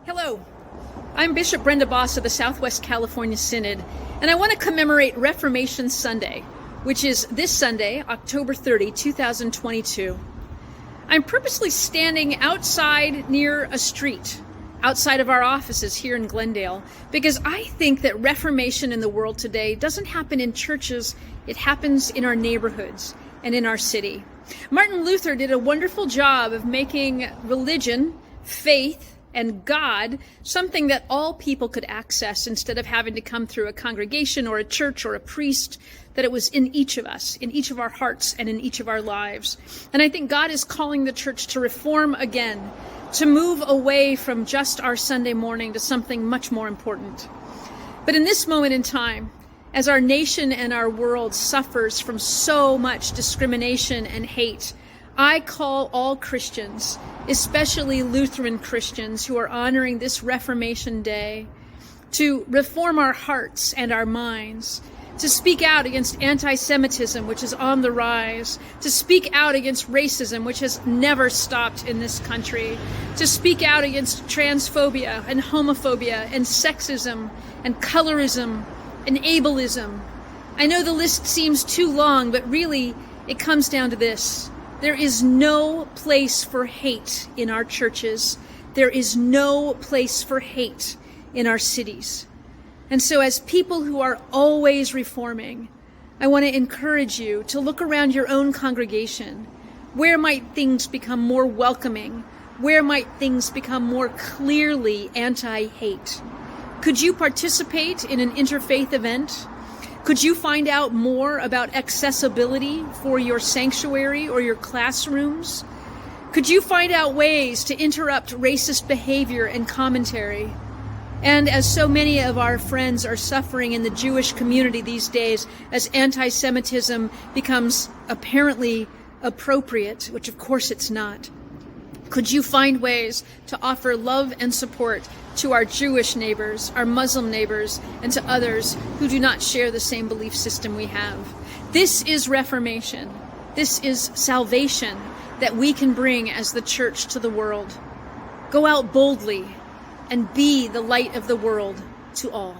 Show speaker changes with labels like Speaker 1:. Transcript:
Speaker 1: Hello, I'm Bishop Brenda Bos of the Southwest California Synod, and I want to commemorate Reformation Sunday, which is this Sunday, October 30, 2022. I'm purposely standing outside near a street, outside of our offices here in Glendale, because I think that Reformation in the world today doesn't happen in churches, it happens in our neighborhoods and in our city. Martin Luther did a wonderful job of making religion, faith, and God something that all people could access instead of having to come through a congregation or a church or a priest, that it was in each of us, in each of our hearts and in each of our lives. And I think God is calling the church to reform again, to move away from just our Sunday morning to something much more important. But in this moment in time, as our nation and our world suffers from so much discrimination and hate, I call all Christians, especially Lutheran Christians who are honoring this Reformation Day, to reform our hearts and our minds, to speak out against anti-Semitism, which is on the rise, to speak out against racism, which has never stopped in this country, to speak out against transphobia and homophobia and sexism and colorism and ableism. I know the list seems too long, but really it comes down to this. There is no place for hate in our churches. There is no place for hate in our cities. And so as people who are always reforming, I want to encourage you to look around your own congregation. Where might things become more welcoming? Where might things become more clearly anti-hate? Could you participate in an interfaith event? Could you find out more about accessibility for your sanctuary or your classrooms? Could you find out ways to interrupt racist behavior and commentary? And as so many of our friends are suffering in the Jewish community these days, as anti-Semitism becomes apparently appropriate, which of course it's not, could you find ways to offer love and support to our Jewish neighbors, our Muslim neighbors, and to others who do not share the same belief system we have? This is Reformation. This is salvation that we can bring as the church to the world. Go out boldly and be the light of the world to all.